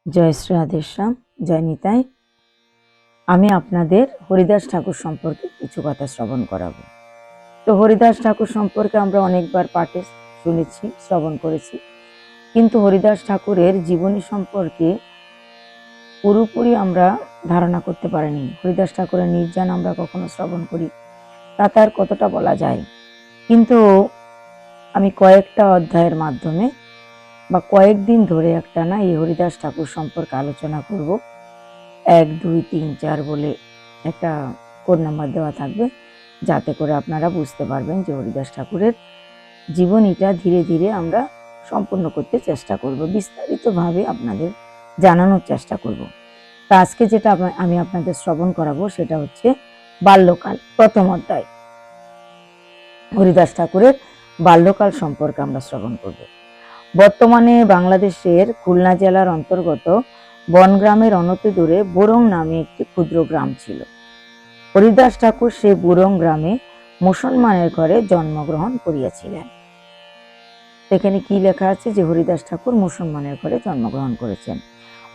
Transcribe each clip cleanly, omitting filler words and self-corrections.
জয় শ্রী রাধেশ্যাম, জয় নিতাই। আমি আপনাদের হরিদাস ঠাকুর সম্পর্কে কিছু কথা শ্রবণ করাবো। তো হরিদাস ঠাকুর সম্পর্কে আমরা অনেকবার পাঠে শুনেছি, শ্রবণ করেছি, কিন্তু হরিদাস ঠাকুরের জীবনী সম্পর্কে পুরোপুরি আমরা ধারণা করতে পারিনি। হরিদাস ঠাকুরের নির্যান আমরা কখনো শ্রবণ করি, তার কতটা বলা যায়। কিন্তু আমি কয়েকটা অধ্যায়ের মাধ্যমে বা কয়েকদিন ধরে একটানা এই হরিদাস ঠাকুর সম্পর্কে আলোচনা করব। 1, 2, 3, 4 বলে একটা কোড নাম্বার দেওয়া থাকবে, যাতে করে আপনারা বুঝতে পারবেন যে হরিদাস ঠাকুরের জীবনীটা ধীরে ধীরে আমরা সম্পূর্ণ করতে চেষ্টা করব, বিস্তারিতভাবে আপনাদের জানানোর চেষ্টা করব। তা আজকে যেটা আমি আপনাদের শ্রবণ করাবো সেটা হচ্ছে বাল্যকাল, প্রথম অধ্যায়। হরিদাস ঠাকুরের বাল্যকাল সম্পর্কে আমরা শ্রবণ করব। বর্তমানে বাংলাদেশের খুলনা জেলার অন্তর্গত বনগ্রামের অনতি দূরে বুরং নামে একটি ক্ষুদ্র গ্রাম ছিল। হরিদাস ঠাকুর সেই বুরং গ্রামে মুসলমানের ঘরে জন্মগ্রহণ করিয়াছিলেন। এখানে কি লেখা আছে যে হরিদাস ঠাকুর মুসলমানের ঘরে জন্মগ্রহণ করেছেন।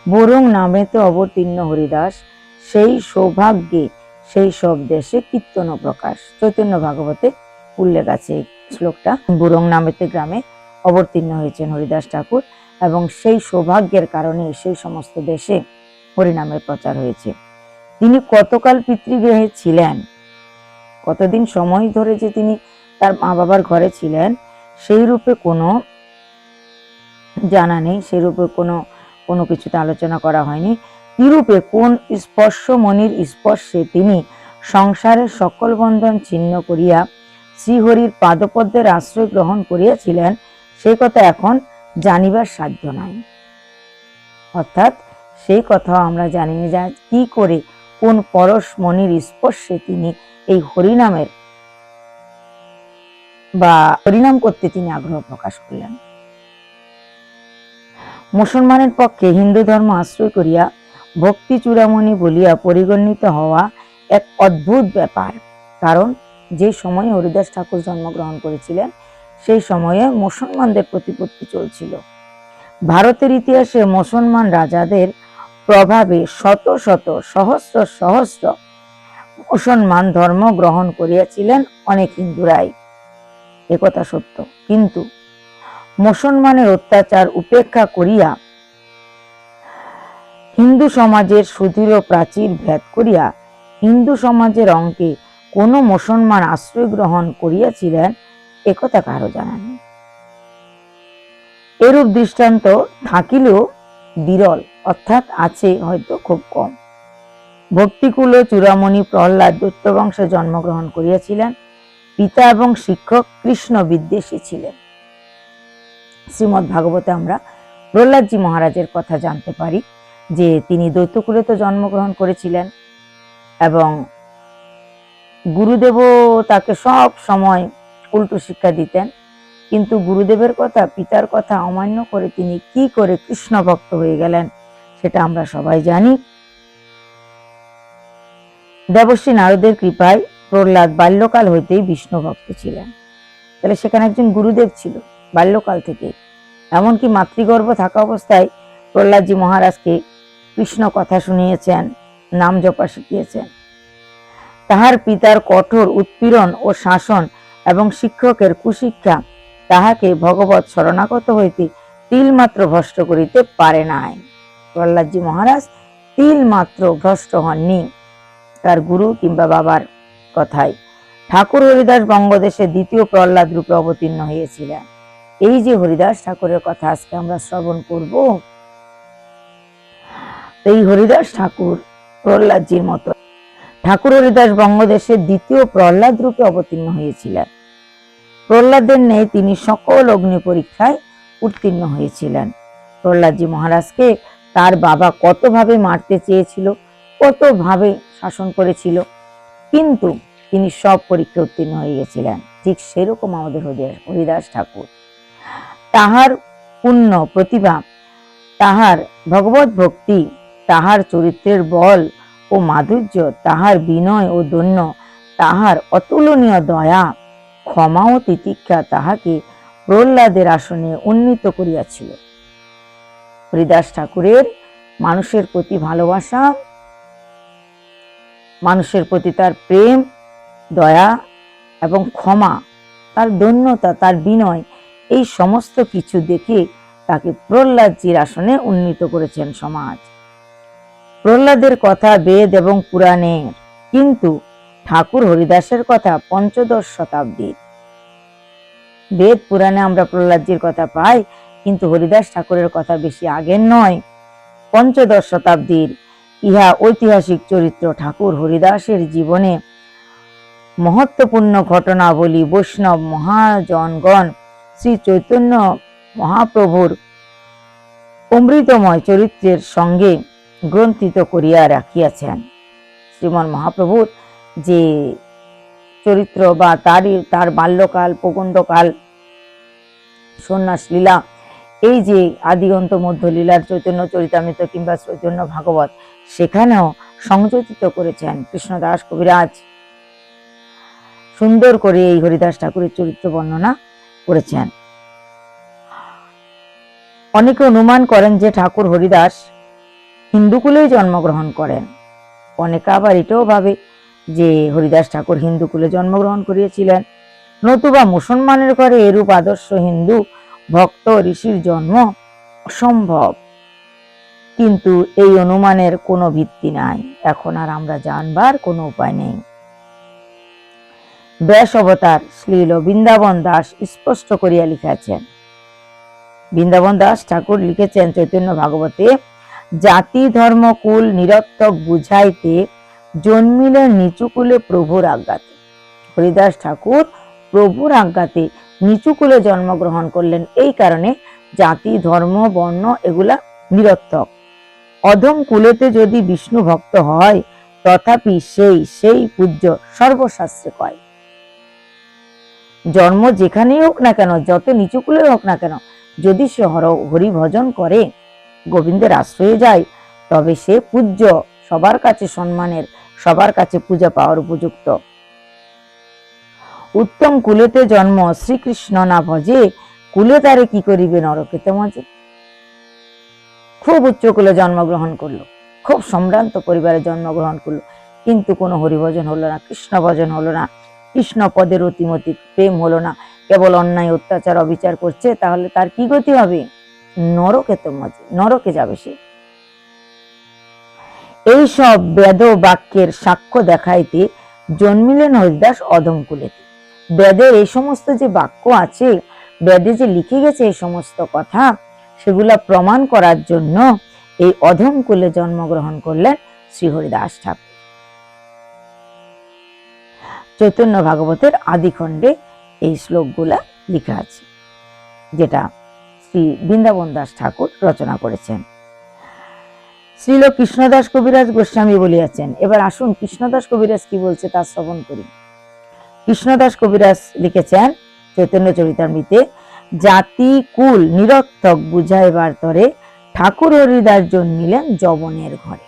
বুরং নামেতে অবতীর্ণ হরিদাস সেই সৌভাগ্যে সেই সব দেশে কীর্তন প্রকাশ। চৈতন্য ভাগবতে উল্লেখ আছে এই শ্লোকটা। বুরং নামেতে গ্রামে অবতীর্ণ হয়েছেন হরিদাস ঠাকুর এবং সেই সৌভাগ্যের কারণে সেই সমস্ত দেশে হরিনামের প্রচার হয়েছে। তিনি কতকাল পিতৃগৃহে ছিলেন, কতদিন সময় ধরে যে তিনি তার মা বাবার ঘরে ছিলেন, সেই রূপে কোনো জানা নেই, সেই রূপে কোনো কিছুতে আলোচনা করা হয়নি। কিরূপে কোন স্পর্শ মনির স্পর্শে তিনি সংসারের সকল বন্ধন ছিন্ন করিয়া শ্রীহরির পাদপদ্মের আশ্রয় গ্রহণ করিয়াছিলেন, সেই কথা এখন জানিবার সাধ্য নাই। অর্থাৎ সেই কথা আমরা জানি না যে কি করে কোন পরশ মনির স্পর্শে তিনি এই হরিনামের বা হরিনাম করতে তিনি আগ্রহ প্রকাশ করলেন। মুসলমানের পক্ষে হিন্দু ধর্ম আশ্রয় করিয়া ভক্তি চূড়ামণি বলিয়া পরিগণিত হওয়া এক অদ্ভুত ব্যাপার। কারণ যে সময়ে হরিদাস ঠাকুর জন্মগ্রহণ করেছিলেন সেই সময়ে মুসলমানদের প্রতিপত্তি চলছিল। ভারতের ইতিহাসে মুসলমান রাজাদের প্রভাবে শত শত সহস্র সহস্র মুসলমান ধর্ম গ্রহণ করিয়াছিলেন অনেক হিন্দুরাই, একথা সত্য। কিন্তু মুসলমানের অত্যাচার উপেক্ষা করিয়া হিন্দু সমাজের সুদৃঢ় প্রাচীর ভেদ করিয়া হিন্দু সমাজের অঙ্কে কোন মুসলমান আশ্রয় গ্রহণ করিয়াছিলেন, একথা কারো জানা নেই। এরূপ দৃষ্টান্ত থাকিলেও বিরল, অর্থাৎ আছে হয়তো খুব কম। ভক্তিকুল চূড়ামণি প্রহ্লাদ দৈত্য বংশে জন্মগ্রহণ করিয়াছিলেন। পিতা এবং শিক্ষক কৃষ্ণ বিদ্বেষী ছিলেন। শ্রীমদ্ ভাগবতে আমরা প্রহ্লাদজি মহারাজের কথা জানতে পারি যে তিনি দৈত্যকুলে তো জন্মগ্রহণ করেছিলেন এবং গুরুদেবও তাকে সব সময় উল্টো শিক্ষা দিতেন, কিন্তু গুরুদেবের কথা, পিতার কথা অমান্য করে তিনি কি করে কৃষ্ণ ভক্ত হয়ে গেলেন সেটা আমরা সবাই জানি। দেবশ্রী নারদের কৃপায় প্রহ্লাদ বাল্যকাল হইতেই বিষ্ণু ভক্ত ছিলেন। তাহলে সেখানে একজন গুরুদেব ছিল বাল্যকাল থেকে। এমনকি মাতৃগর্ভ থাকা অবস্থায় প্রহ্লাদজি মহারাজকে কৃষ্ণ কথা শুনিয়েছেন, নাম জপা শিখিয়েছেন। তাহার পিতার কঠোর উৎপীড়ন ও শাসন এবং শিক্ষকের কুশিক্ষা তাহাকে ভগবৎ শরণাগত হইতে তিল মাত্র ভ্রষ্ট করিতে পারে নাই। প্রহ্লাদজি মহারাজ তিল মাত্র ভ্রষ্ট হননি তার গুরু কিংবা বাবার কথায়। ঠাকুর হরিদাস বঙ্গদেশে দ্বিতীয় প্রহ্লাদ রূপে অবতীর্ণ হয়েছিলেন। এই যে হরিদাস ঠাকুরের কথা আজকে আমরা শ্রবণ করব, এই হরিদাস ঠাকুর প্রহ্লাদজির মতো ঠাকুর হরিদাস বঙ্গদেশে দ্বিতীয় প্রহ্লাদ রূপে অবতীর্ণ হয়েছিলেন। প্রহ্লাদের নেই তিনি সকল অগ্নি পরীক্ষায় উত্তীর্ণ হয়েছিলেন। প্রহ্লাদজি মহারাজকে তার বাবা কতভাবে মারতে চেয়েছিল, কতভাবে শাসন করেছিল, কিন্তু তিনি সব পরীক্ষা উত্তীর্ণ হয়ে গেছিলেন। ঠিক সেরকম আমাদের হরিদাস ঠাকুর, তাহার পুণ্য প্রতিভা, তাহার ভগবত ভক্তি, তাহার চরিত্রের বল ও মাধুর্য, তাহার বিনয় ও দৈন্য, তাহার অতুলনীয় দয়া, ক্ষমা ও তিতিক্ষা তাহাকে প্রহ্লাদের আসনে উন্নীত করিয়াছিল। হরিদাস ঠাকুরের মানুষের প্রতি ভালোবাসা, মানুষের প্রতি তার প্রেম, দয়া এবং ক্ষমা, তার দৈন্যতা, তার বিনয়, এই সমস্ত কিছু দেখে তাকে প্রহ্লাদজির আসনে উন্নীত করেছেন সমাজ। প্রহ্লাদের কথা বেদ এবং পুরাণের, কিন্তু ঠাকুর হরিদাসের কথা পঞ্চদশ শতাব্দীর। বেদ পুরাণে আমরা প্রহ্লাদজির কথা পাই, কিন্তু হরিদাস ঠাকুরের কথা বেশি আগের নয়, পঞ্চদশ শতাব্দীর। ইহা ঐতিহাসিক চরিত্র। ঠাকুর হরিদাসের জীবনে মহত্বপূর্ণ ঘটনাবলী বৈষ্ণব মহাজনগণ শ্রী চৈতন্য মহাপ্রভুর অমৃতময় চরিত্রের সঙ্গে গ্রন্থিত করিয়া রাখিয়াছেন। শ্রীমন মহাপ্রভুর যে চরিত্র বা তার বাল্যকাল, প্রগণ্ডকাল, সন্ন্যাস লীলা, এই যে আদি অন্ত মধ্য লীলার চৈতন্য চরিতামৃত কিংবা চৈতন্য ভাগবত, সেখানেও সংযোজিত করেছেন কৃষ্ণদাস কবিরাজ। সুন্দর করে এই হরিদাস ঠাকুরের চরিত্র বর্ণনা করেছেন। অনেকে অনুমান করেন যে ঠাকুর হরিদাস হিন্দুকুলেই জন্মগ্রহণ করেন। অনেকে আবার এটাও ভাবে যে হরিদাস ঠাকুর হিন্দুকুলে জন্মগ্রহণ করিয়েছিলেন, নতুবা মুসলমানের ঘরে এরূপ আদর্শ হিন্দু ভক্ত ঋষির জন্ম অসম্ভব। কিন্তু এই অনুমানের কোনো ভিত্তি নাই, এখন আর আমরা জানবার কোনো উপায় নেই। ব্যাস অবতার শ্রীল বৃন্দাবন দাস স্পষ্ট করিয়া লিখেছেন। বৃন্দাবন দাস ঠাকুর লিখেছেন চৈতন্য ভাগবতে, জাতি ধর্ম কুল নিরর্থক বুঝাইতে জন্মিলেন নিচুকুলে প্রভুর আজ্ঞাতে। হরিদাস ঠাকুর প্রভুর আজ্ঞাতে নিচুকুলে জন্মগ্রহণ করলেন, এই কারণে জাতি ধর্ম বর্ণ এগুলা নিরর্থক। অধম কুলেতে যদি বিষ্ণু ভক্ত হয়, তথাপি সেই পূজ্য সর্বশাস্ত্রে কয়। জন্ম যেখানেই হোক না কেন, যত নিচু কুলে হোক না কেন, যদি সে হরি ভজন করে, গোবিন্দের আশ্রয়ে যায়, তবে সে পূজ্য, সবার কাছে সম্মানের, সবার কাছে পূজা পাওয়ার উপযুক্ত। উত্তম কুলেতে জন্ম শ্রীকৃষ্ণ না ভজে, কুলে তারে কি করিবে নরকেতে মজে। খুব উচ্চ কুলে জন্মগ্রহণ করলো, খুব সম্ভ্রান্ত পরিবারে জন্মগ্রহণ করলো, কিন্তু কোনো হরিভজন হলো না, কৃষ্ণ ভজন হলো না, কৃষ্ণ পদের অতিমতি প্রেম হলো না, কেবল অন্যায় অত্যাচার অবিচার করছে, তাহলে তার কি গতি হবে? নরকে তো মজে, নরকে যাবে সে। এই সব বেদ বাক্যের সাক্ষ্য দেখাইতে জন্মিলেন হরিদাস অধম কুলেতে। বেদের এই সমস্ত যে বাক্য আছে, বেদে যে লিখে গেছে এই সমস্ত কথা, সেগুলা প্রমাণ করার জন্য এই অধম কুলে জন্মগ্রহণ করলেন শ্রী হরিদাস ঠাকুর। চৈতন্য ভাগবতের আদি খণ্ডে এই শ্লোকগুলা লেখা আছে, যেটা শ্রী বৃন্দাবন দাস ঠাকুর রচনা করেছেন। শ্রীল কৃষ্ণদাস কবিরাজ গোস্বামী বলিয়াছেন। এবার আসুন কৃষ্ণদাস কবিরাজ কি বলছে তা শ্রবণ করি। কৃষ্ণদাস কবিরাজ লিখেছেন চৈতন্য চরিতামৃতে, জাতি কুল নিরর্থক বুঝাইবার তরে ঠাকুর হরিদাস জন্মিলেন যবনের ঘরে।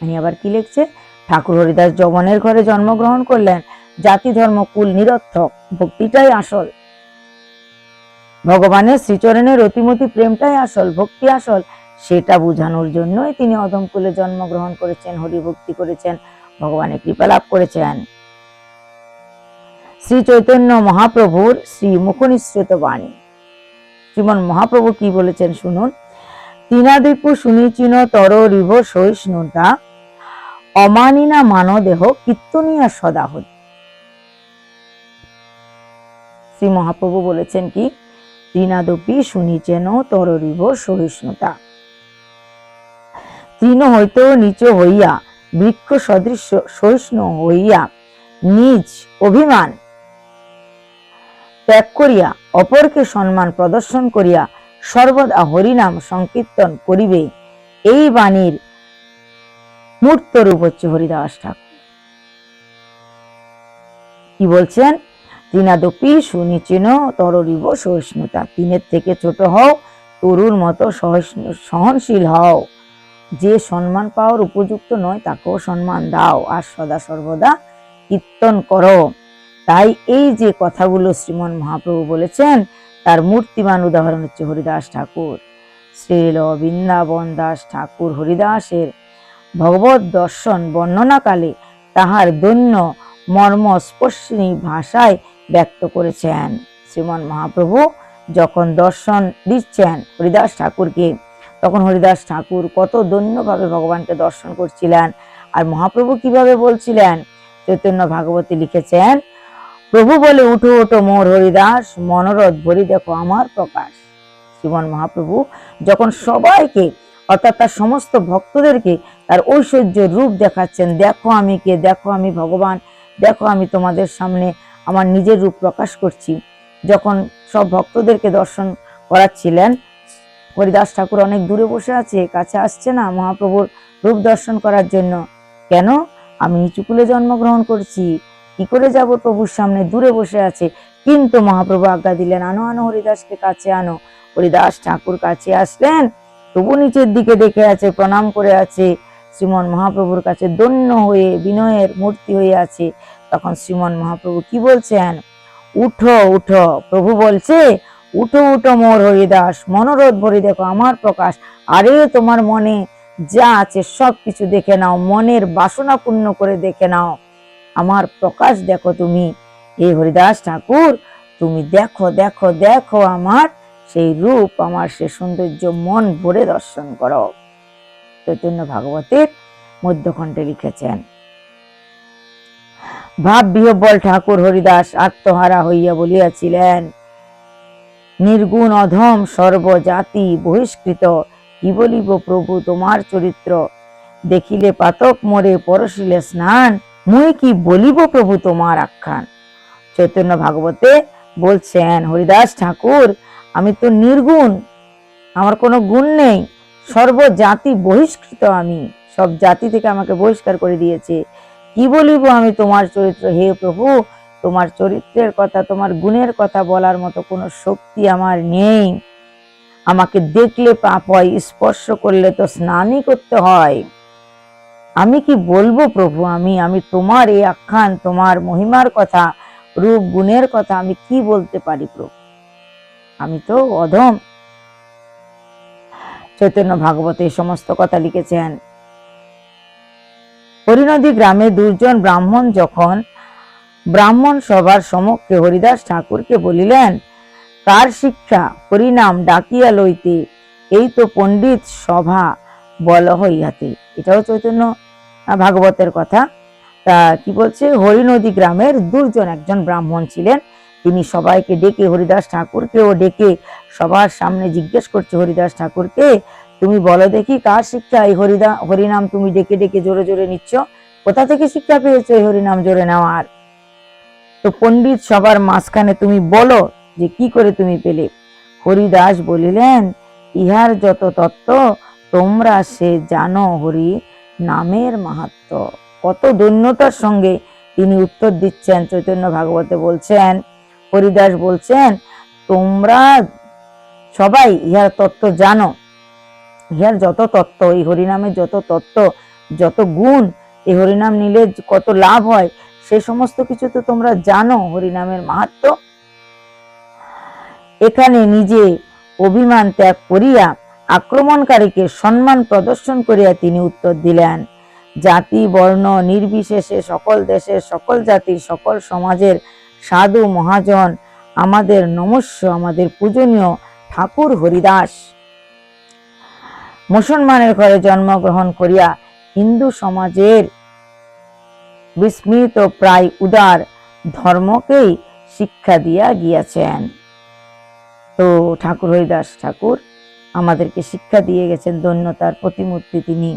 আমি আবার কি লিখছে, ঠাকুর হরিদাস যবনের ঘরে জন্মগ্রহণ করলেন। জাতি ধর্ম কুল নিরর্থক, ভক্তিটাই আসল, ভগবানের শ্রীচরণের অতিমতি প্রেমটাই আসল, ভক্তি আসল, সেটা বোঝানোর জন্যই তিনি অধম কুলে জন্মগ্রহণ করেছেন, হরিভক্তি করেছেন, ভগবানের কৃপা লাভ করেছেন। শ্রী চৈতন্য মহাপ্রভুর শ্রী মুখনিসৃত বাণী। শ্রীমন মহাপ্রভু কি বলেছেন শুনুন। তিনাদিপু শুনিচিন তর রিভ সহিষ্ণুতা, অমানিনা মানদেহ কীর্তনিয়া সদা হরি। শ্রী মহাপ্রভু বলেছেন কি, তৃণাদপি শুনিচেন তর রিভ সহিষ্ণুতা। তৃণ হইতেও নিচ হইয়া, বৃক্ষ সদৃশ সহিষ্ণু হইয়া, নিজ অভিমান ত্যাগ করিয়া, অপরকে সম্মান প্রদর্শন করিয়া সর্বদা হরিনাম সংকীর্তন করিবে, এই বাণীর মূর্ত রূপ হচ্ছে হরিদাস ঠাকুর। কি বলছেন? তৃণাদপি শুনিচিন তররিব সহিষ্ণুতা। তিনের থেকে ছোট হও, তরুর মতো সহনশীল হও। যে সম্মান পাওয়ার উপযুক্ত নয় তাকেও সম্মান দাও, আর সদা সর্বদা কীর্তন করো। তাই এই যে কথাগুলো শ্রীমন মহাপ্রভু বলেছেন, তার মূর্তিমান উদাহরণ হচ্ছে হরিদাস ঠাকুর। শ্রীল বৃন্দাবন দাস ঠাকুর হরিদাসের ভগবত দর্শন বর্ণনাকালে তাহার দৈন্য মর্মস্পর্শিনী ভাষায় ব্যক্ত করেছেন। শ্রীমন মহাপ্রভু যখন দর্শন দিচ্ছেন হরিদাস ঠাকুরকে, তখন হরিদাস ঠাকুর কত দৈন্যভাবে ভগবানকে দর্শন করছিলেন, আর মহাপ্রভু কিভাবে বলছিলেন। চৈতন্য ভাগবতে লিখেছেন, প্রভু বলে, উঠো উঠো মোর হরিদাস, মনোরথ ভরি দেখো আমার প্রকাশ। শ্রীমন মহাপ্রভু যখন সবাইকে অর্থাৎ তার সমস্ত ভক্তদেরকে তার ঐশ্বর্য রূপ দেখাচ্ছেন, দেখো আমি কে, দেখো আমি ভগবান, দেখো আমি তোমাদের সামনে আমার নিজের রূপ প্রকাশ করছি। যখন সব ভক্তদেরকে দর্শন করাচ্ছিলেন, হরিদাস ঠাকুর অনেক দূরে বসে আছে, কাছে আসছে না মহাপ্রভুর রূপ দর্শন করার জন্য। কেন? আমি নিচুকুলে জন্মগ্রহণ করছি, কি করে যাব প্রভুর সামনে, দূরে বসে আছে। কিন্তু মহাপ্রভু আজ্ঞা দিলেন, আনো আনো হরিদাসকে কাছে আনো। হরিদাস ঠাকুর কাছে আসলেন, তবু নিচের দিকে দেখে আছে, প্রণাম করে আছে, শ্রীমন মহাপ্রভুর কাছে দৈন্য হয়ে বিনয়ের মূর্তি হয়ে আছে। তখন শ্রীমন মহাপ্রভু কি বলছেন, উঠো উঠো। প্রভু বলছে, উঠো উঠো মোর হরিদাস, মনোরথ ভরি দেখো আমার প্রকাশ। আরে তোমার মনে যা আছে সব কিছু দেখে নাও, মনের বাসনা পূর্ণ করে দেখে নাও, আমার প্রকাশ দেখো তুমি। হে হরিদাস ঠাকুর, তুমি দেখো দেখো দেখো আমার সেই রূপ, আমার সেই সৌন্দর্য, মন ভরে দর্শন করো। চৈতন্য ভাগবতের মধ্যখণ্ডে লিখেছেন, ভাব বিহ্বল ঠাকুর হরিদাস আত্মহারা হইয়া বলিয়াছিলেন, নির্গুণ অধম সর্বজাতি বহিষ্কৃত, কি বলিব প্রভু তোমার চরিত্র, দেখিলে পাতক মোরে পরশিলে স্নান, মুই কি বলিব প্রভু তোমার আখ্যান। চৈতন্য ভাগবতে বলছেন, হরিদাস ঠাকুর, আমি তো নির্গুণ, আমার কোনো গুণ নেই, সর্বজাতি বহিষ্কৃত, আমি সব জাতি থেকে আমাকে বহিষ্কার করে দিয়েছে। কি বলিব আমি তোমার চরিত্র, হে প্রভু তোমার চরিত্রের কথা, তোমার গুণের কথা বলার মতো কোনো শক্তি আমার নেই। আমাকে দেখলে পাপ হয়, স্পর্শ করলে তো স্নানই করতে হয়। আমি কি বলবো প্রভু, আমি তোমার এই আখ্যান, তোমার মহিমার কথা, রূপ গুণের কথা আমি কি বলতে পারি প্রভু, আমি তো অধম। চৈতন্য ভাগবতে এই সমস্ত কথা লিখেছেন। হরিনদী গ্রামে দুর্জন ব্রাহ্মণ যখন ব্রাহ্মণ সভার সমক্ষে হরিদাস ঠাকুরকে বলিলেন, কার শিক্ষা হরিনাম ডাকিয়া লইতে, এই তো পণ্ডিত সভা বল হইয়াতে। এটাও চৈতন্য ভাগবতের কথা। তা কি বলছে, হরিনদী গ্রামের দুর্জন একজন ব্রাহ্মণ ছিলেন, তিনি সবাইকে ডেকে, হরিদাস ঠাকুরকেও ডেকে সবার সামনে জিজ্ঞেস করছে হরিদাস ঠাকুরকে, তুমি বলো দেখি কার শিক্ষা এই হরিনাম তুমি ডেকে ডেকে জোরে জোরে নিচ্ছ, কোথা থেকে শিক্ষা পেয়েছো এই হরিনাম জোরে নেওয়ার। তো পণ্ডিত সবার মাঝখানে তুমি বলো যে কি করে তুমি পেলে। হরিদাস বলিলেন, ইহার যত তত্ত্ব তোমরা সে জানো, হরি নামের মাহাত্ম্য। কত দৈন্যতার সঙ্গে তিনি উত্তর দিচ্ছেন। চৈতন্য ভাগবতে বলছেন, হরিদাস বলছেন, তোমরা সবাই ইহার তত্ত্ব জানো, ইহার যত তত্ত্ব, এই হরিনামের যত তত্ত্ব, যত গুণ, এই হরিনাম নিলে কত লাভ হয়, সে সমস্ত কিছু তো তোমরা জানো, হরিনামের মাহাত্ম্য। এখানে নিজে অভিমান ত্যাগ করিয়া আক্রমণকারীকে সম্মান প্রদর্শন করিয়া তিনি উত্তর দিলেন, জাতি বর্ণ নির্বিশেষে সকল দেশের সকল জাতির সকল সমাজের সাধু মহাজন আমাদের নমস্য, আমাদের পূজনীয় ঠাকুর হরিদাস মুসলমানের ঘরে জন্মগ্রহণ করিয়া হিন্দু সমাজের বিস্মৃত প্রায় উদার ধর্মকেই শিক্ষা দিয়া গিয়াছেন। তো ঠাকুর হরিদাস ঠাকুর আমাদেরকে শিক্ষা দিয়ে গেছেন, ধন্যতার প্রতিমূর্তি তিনি।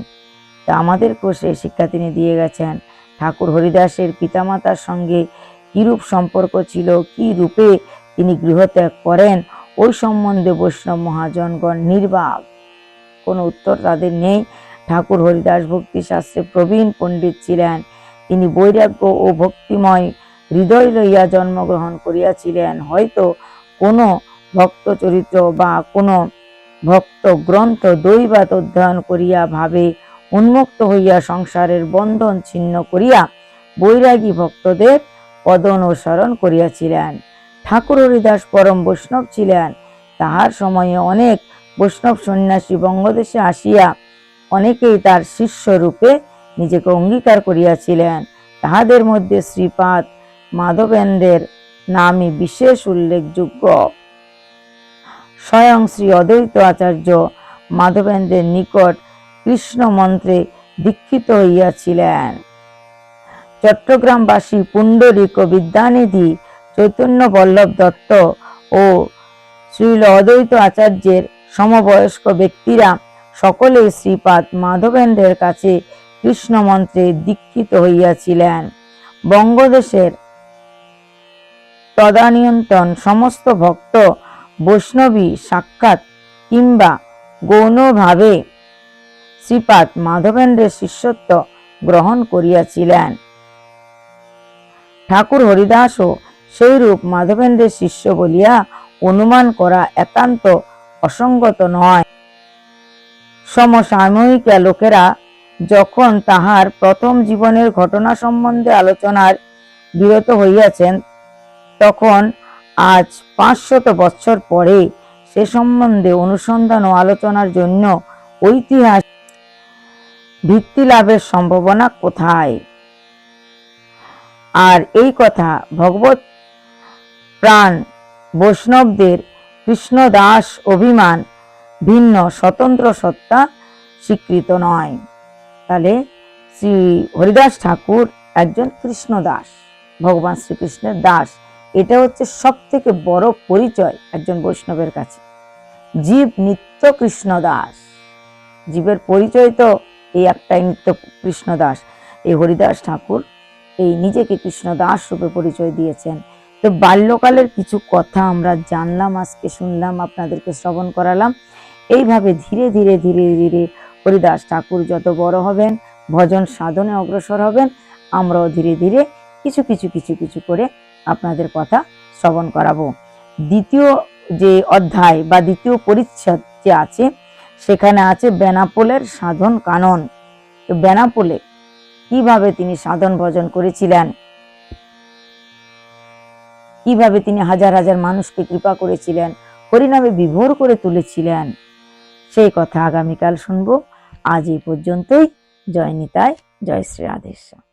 তা আমাদেরকেও সেই শিক্ষা তিনি দিয়ে গেছেন। ঠাকুর হরিদাসের পিতামাতার সঙ্গে কিরূপ সম্পর্ক ছিল, কি রূপে তিনি গৃহত্যাগ করেন, ওই সম্বন্ধে বৈষ্ণব মহাজনগণ নির্বাক, কোনো উত্তর তাদের নেই। ঠাকুর হরিদাস ভক্তি শাস্ত্রে প্রবীণ পণ্ডিত ছিলেন। তিনি বৈরাগ্য ও ভক্তিময় হৃদয় লইয়া জন্মগ্রহণ করিয়াছিলেন। হয়তো কোনো ভক্ত চরিত্র বা কোনো ভক্ত গ্রন্থ দৈবাত অধ্যয়ন করিয়া ভাবে উন্মুক্ত হইয়া সংসারের বন্ধন ছিন্ন করিয়া বৈরাগী ভক্তদের পদ অনুসরণ করিয়াছিলেন। ঠাকুর হরিদাস পরম বৈষ্ণব ছিলেন। তাহার সময়ে অনেক বৈষ্ণব সন্ন্যাসী বঙ্গদেশে আসিয়া অনেকেই তার শিষ্য রূপে নিজেকে অঙ্গীকার করিয়াছিলেন। তাহাদের মধ্যে শ্রীপাদ মাধবেন্দ্রের নামই বিশেষ উল্লেখযোগ্য। স্বয়ং শ্রী অদ্বৈত আচার্য মাধবেন্দ্রের নিকট কৃষ্ণ মন্ত্রে দীক্ষিত হইয়াছিলেন। চট্টগ্রামবাসী পুণ্ডরীক বিদ্যানিধি, চৈতন্য বল্লভ দত্ত ও শ্রীল অদ্বৈত আচার্যের সমবয়স্ক ব্যক্তিরা সকলেই শ্রীপাদ মাধবেন্দ্রের কাছে কৃষ্ণ মন্ত্রে দীক্ষিত হইয়াছিলেন। বঙ্গদেশের তদানীন্তন সমস্ত ভক্ত বৈষ্ণবী সাক্ষাৎ কিংবা গৌণভাবে শ্রীপাদ মাধবেন্দ্রের শিষ্যত্ব গ্রহণ করিয়াছিলেন। ঠাকুর হরিদাসও সেইরূপ মাধবেন্দ্রের শিষ্য বলিয়া অনুমান করা একান্ত অসঙ্গত নয়। সমসাময়িক লোকেরা যখন তাহার প্রথম জীবনের ঘটনা সম্বন্ধে আলোচনার বিরত হইয়াছেন, তখন আজ 500 বৎসর পরে সে সম্বন্ধে অনুসন্ধান ও আলোচনার জন্য ঐতিহাসিক ভিত্তি লাভের সম্ভাবনা কোথায়? আর এই কথা ভগবত প্রাণ বৈষ্ণবদের কৃষ্ণদাস অভিমান ভিন্ন স্বতন্ত্র সত্তা স্বীকৃত নয়। তাহলে শ্রী হরিদাস ঠাকুর একজন কৃষ্ণদাস, ভগবান শ্রীকৃষ্ণের দাস। এটা হচ্ছে সব থেকে বড় পরিচয় একজন বৈষ্ণবের কাছে। জীব নিত্য কৃষ্ণদাস, জীবের পরিচয় তো এই একটাই, নিত্য কৃষ্ণদাস। এই হরিদাস ঠাকুর এই নিজেকে কৃষ্ণদাস রূপে পরিচয় দিয়েছেন। তো বাল্যকালের কিছু কথা আমরা জানলাম, আজকে শুনলাম, আপনাদেরকে শ্রবণ করালাম। এইভাবে ধীরে ধীরে ধীরে ধীরে হরিদাস ঠাকুর যত বড় হবেন, ভজন সাধনে অগ্রসর হবেন, আমরাও ধীরে ধীরে কিছু কিছু কিছু কিছু করে আপনাদের কথা শ্রবণ করাবো। দ্বিতীয় যে অধ্যায় বা দ্বিতীয় পরিচ্ছেদ যে আছে, সেখানে আছে বেনাপোলের সাধন কানন। বেনাপোলে কিভাবে তিনি সাধন ভজন করেছিলেন, কিভাবে তিনি হাজার হাজার মানুষকে কৃপা করেছিলেন, হরিনামে বিভোর করে তুলেছিলেন, সেই কথা আগামীকাল শুনবো। আজ এই পর্যন্তই। জয় নিতাই, জয় শ্রী রাধেশ্যাম।